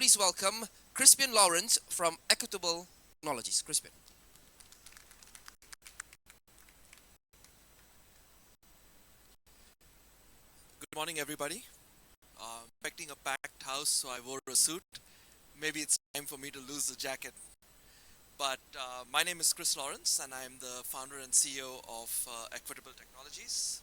please welcome Krispian Lawrence from Equitable Technologies. Krispian. Good morning, everybody. Expecting a packed house, so I wore a suit. Maybe it's time for me to lose the jacket. But my name is Chris Lawrence, and I'm the founder and CEO of Equitable Technologies.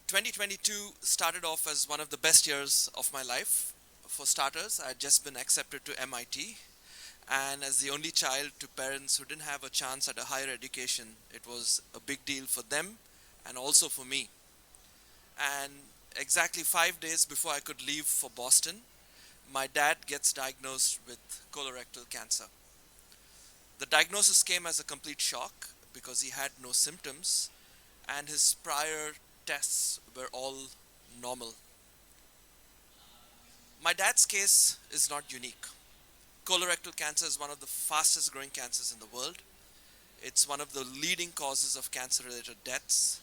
2022 started off as one of the best years of my life. For starters, I had just been accepted to MIT, and as the only child to parents who didn't have a chance at a higher education, it was a big deal for them and also for me. And exactly 5 days before I could leave for Boston, my dad gets diagnosed with colorectal cancer. The diagnosis came as a complete shock because he had no symptoms and his prior tests were all normal. My dad's case is not unique. Colorectal cancer is one of the fastest growing cancers in the world. It's one of the leading causes of cancer-related deaths,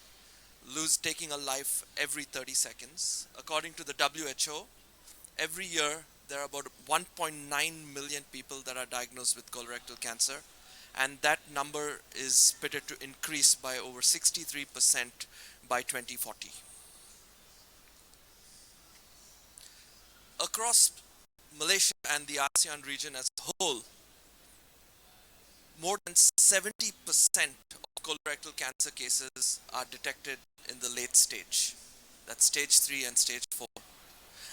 taking a life every 30 seconds. According to the WHO, every year there are about 1.9 million people that are diagnosed with colorectal cancer, and that number is pitted to increase by over 63% by 2040. Across Malaysia and the ASEAN region as a whole, more than 70% of colorectal cancer cases are detected in the late stage. That's stage 3 and stage 4.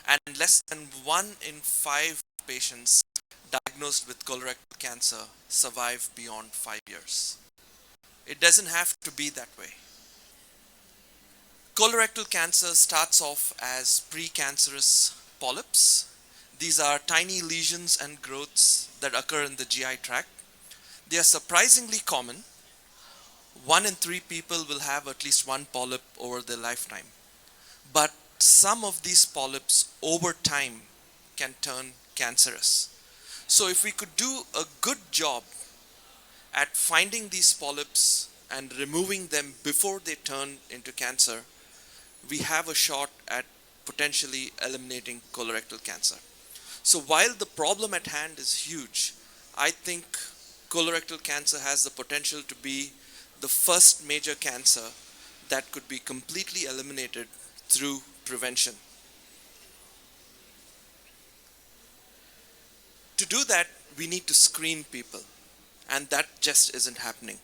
And less than 1 in 5 patients diagnosed with colorectal cancer survive beyond 5 years. It doesn't have to be that way. Colorectal cancer starts off as precancerous polyps. These are tiny lesions and growths that occur in the GI tract. They are surprisingly common. 1 in 3 people will have at least one polyp over their lifetime. But some of these polyps over time can turn cancerous. So if we could do a good job at finding these polyps and removing them before they turn into cancer, we have a shot at potentially eliminating colorectal cancer. So while the problem at hand is huge, I think colorectal cancer has the potential to be the first major cancer that could be completely eliminated through prevention. To do that, we need to screen people, and that just isn't happening.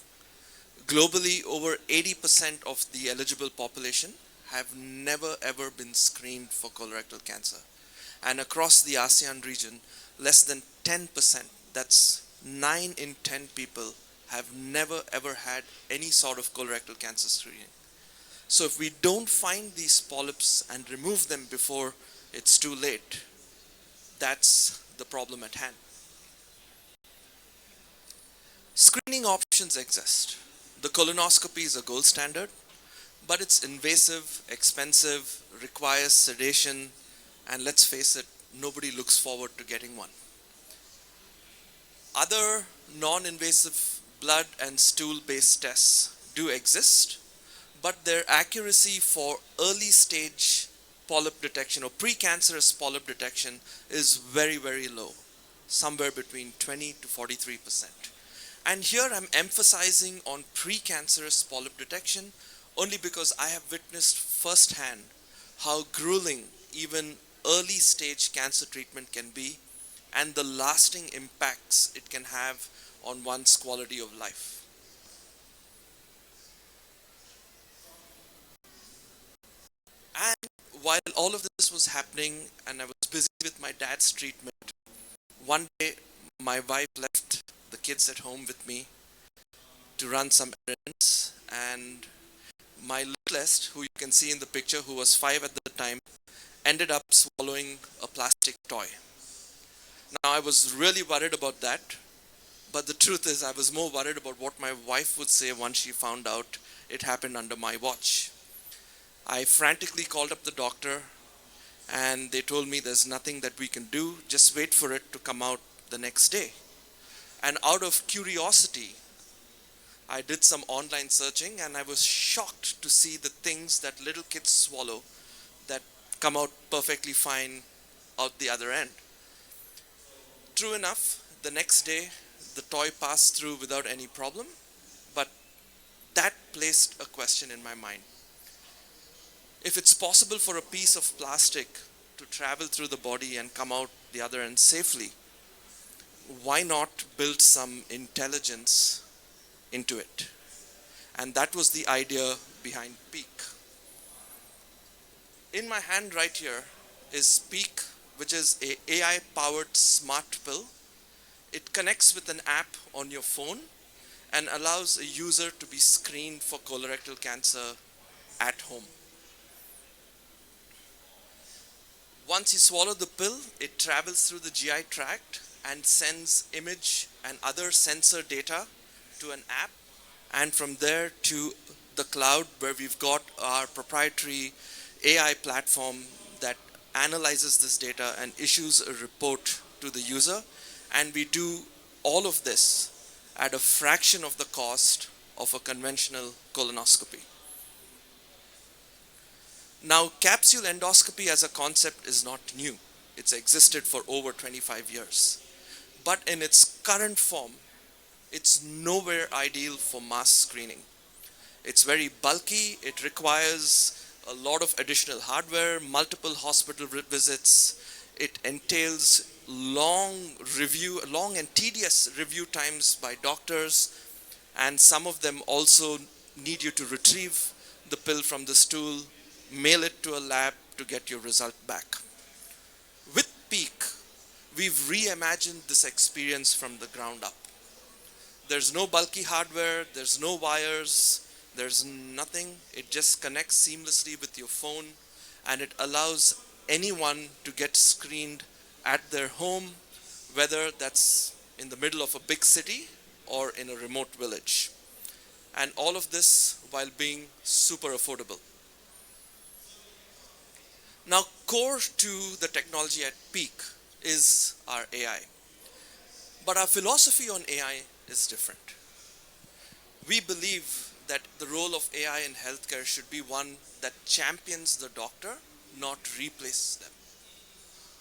Globally, over 80% of the eligible population have never ever been screened for colorectal cancer. And across the ASEAN region, less than 10%, that's 9 in 10 people, have never ever had any sort of colorectal cancer screening. So if we don't find these polyps and remove them before it's too late, that's the problem at hand. Screening options exist. The colonoscopy is a gold standard, but it's invasive, expensive, requires sedation, and let's face it, nobody looks forward to getting one. Other non-invasive blood and stool-based tests do exist, but their accuracy for early stage polyp detection or precancerous polyp detection is very, very low, somewhere between 20 to 43%. And here I'm emphasizing on precancerous polyp detection only because I have witnessed firsthand how grueling even early stage cancer treatment can be and the lasting impacts it can have on one's quality of life. And while all of this was happening and I was busy with my dad's treatment, one day my wife left the kids at home with me to run some errands, and my littlest, who you can see in the picture, who was 5 at the time, ended up swallowing a plastic toy. Now I was really worried about that, but the truth is I was more worried about what my wife would say once she found out it happened under my watch. I frantically called up the doctor and they told me there's nothing that we can do, just wait for it to come out the next day. And out of curiosity, I did some online searching and I was shocked to see the things that little kids swallow that come out perfectly fine out the other end. True enough, the next day, the toy passed through without any problem, but that placed a question in my mind. If it's possible for a piece of plastic to travel through the body and come out the other end safely, why not build some intelligence into it? And that was the idea behind Peak. In my hand right here is Peak, which is a AI-powered smart pill. It connects with an app on your phone and allows a user to be screened for colorectal cancer at home. Once you swallow the pill, it travels through the GI tract and sends image and other sensor data to an app, and from there to the cloud, where we've got our proprietary AI platform that analyzes this data and issues a report to the user. And we do all of this at a fraction of the cost of a conventional colonoscopy. Now, capsule endoscopy as a concept is not new. It's existed for over 25 years. But in its current form, it's nowhere ideal for mass screening. It's very bulky, it requires a lot of additional hardware, multiple hospital visits, it entails long and tedious review times by doctors, and some of them also need you to retrieve the pill from the stool, mail it to a lab to get your result back. With Peak, we've reimagined this experience from the ground up. There's no bulky hardware, there's no wires, there's nothing. It just connects seamlessly with your phone, and it allows anyone to get screened at their home, whether that's in the middle of a big city or in a remote village. And all of this while being super affordable. Now, core to the technology at Peak is our AI. But our philosophy on AI is different. We believe that the role of AI in healthcare should be one that champions the doctor, not replaces them,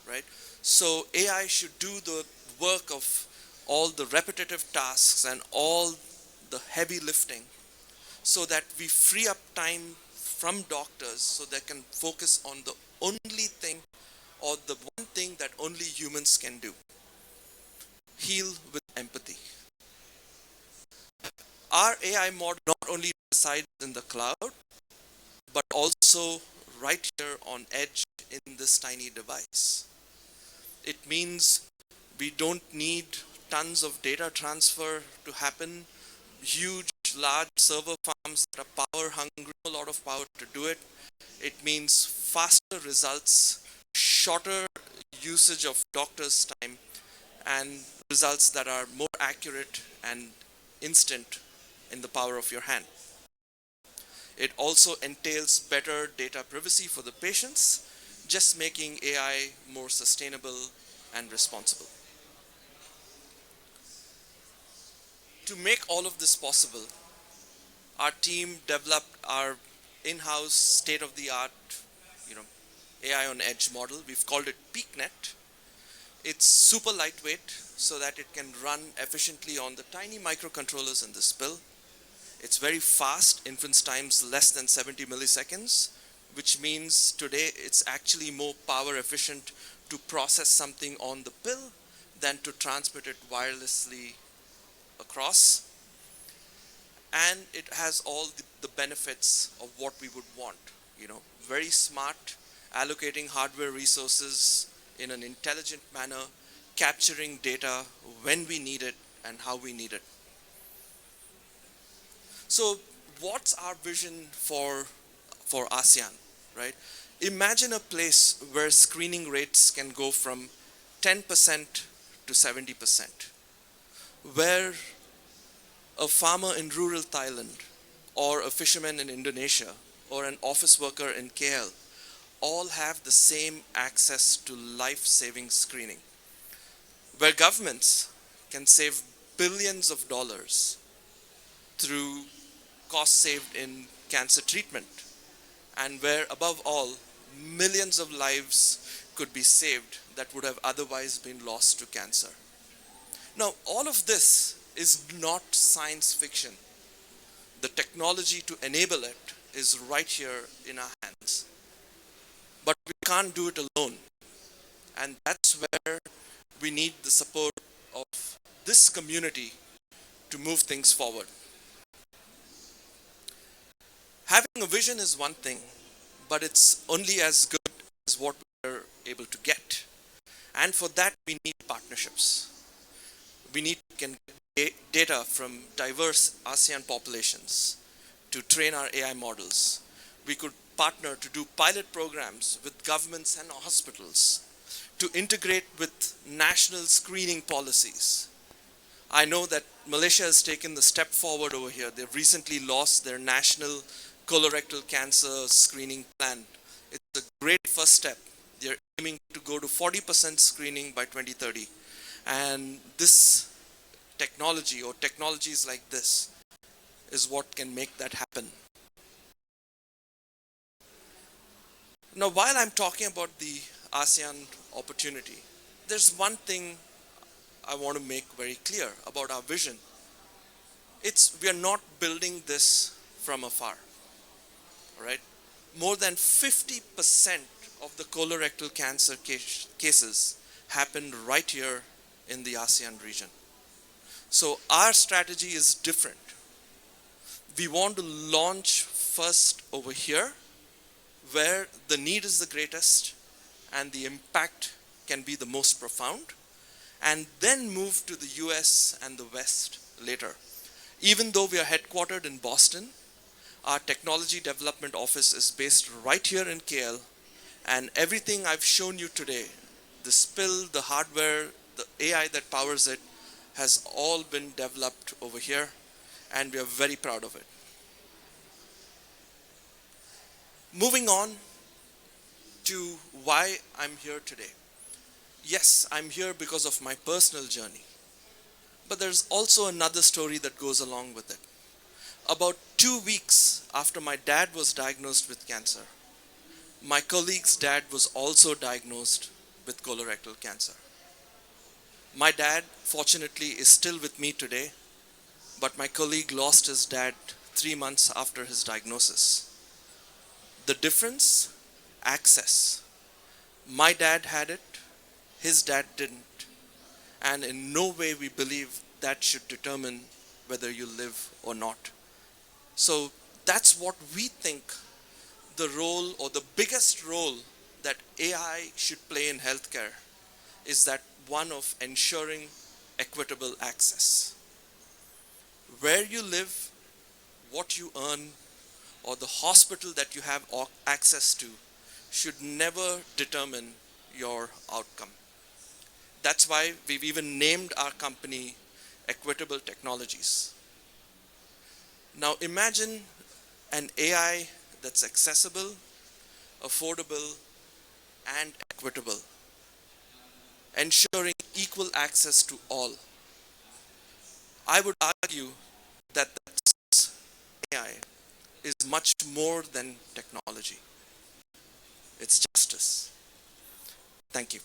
right? So AI should do the work of all the repetitive tasks and all the heavy lifting, so that we free up time from doctors so they can focus on the only thing, or the one thing that only humans can do: heal with empathy. Our AI model not only resides in the cloud, but also right here on edge in this tiny device. It means we don't need tons of data transfer to happen, huge, large server farms that are power hungry, a lot of power to do it. It means faster results, shorter usage of doctors' time, and results that are more accurate and instant in the power of your hand. It also entails better data privacy for the patients, just making AI more sustainable and responsible. To make all of this possible, our team developed our in-house state-of-the-art, AI on edge model. We've called it PeakNet. It's super lightweight so that it can run efficiently on the tiny microcontrollers in this pill. It's very fast, inference times less than 70 milliseconds, which means today it's actually more power efficient to process something on the pill than to transmit it wirelessly across. And it has all the benefits of what we would want. Very smart, allocating hardware resources in an intelligent manner, capturing data when we need it and how we need it. So what's our vision for ASEAN, right? Imagine a place where screening rates can go from 10% to 70%, where a farmer in rural Thailand, or a fisherman in Indonesia, or an office worker in KL, all have the same access to life-saving screening, where governments can save billions of dollars through costs saved in cancer treatment, and where, above all, millions of lives could be saved that would have otherwise been lost to cancer. Now, all of this is not science fiction. The technology to enable it is right here in our hands. But we can't do it alone. And that's where we need the support of this community to move things forward. Having a vision is one thing, but it's only as good as what we're able to get. And for that, we need partnerships. We need to get data from diverse ASEAN populations to train our AI models. We could partner to do pilot programs with governments and hospitals to integrate with national screening policies. I know that Malaysia has taken the step forward over here. They've recently launched their national colorectal cancer screening plan. It's a great first step. They're aiming to go to 40% screening by 2030. And this technology or technologies like this is what can make that happen. Now, while I'm talking about the ASEAN opportunity, there's one thing I want to make very clear about our vision. We are not building this from afar, all right? More than 50% of the colorectal cancer cases happen right here in the ASEAN region. So our strategy is different. We want to launch first over here, where the need is the greatest and the impact can be the most profound, and then move to the US and the West later. Even though we are headquartered in Boston, our technology development office is based right here in KL, and everything I've shown you today, the spill, the hardware, the AI that powers it, has all been developed over here, and we are very proud of it. Moving on to why I'm here today. Yes, I'm here because of my personal journey, but there's also another story that goes along with it. About 2 weeks after my dad was diagnosed with cancer, my colleague's dad was also diagnosed with colorectal cancer. My dad, fortunately, is still with me today, but my colleague lost his dad 3 months after his diagnosis. The difference? Access. My dad had it, his dad didn't. And in no way we believe that should determine whether you live or not. So that's what we think the role, or the biggest role, that AI should play in healthcare is that one of ensuring equitable access. Where you live, what you earn, or the hospital that you have access to should never determine your outcome. That's why we've even named our company Equitable Technologies. Now imagine an AI that's accessible, affordable, and equitable, ensuring equal access to all. I would argue that AI is much more than technology. It's justice. Thank you.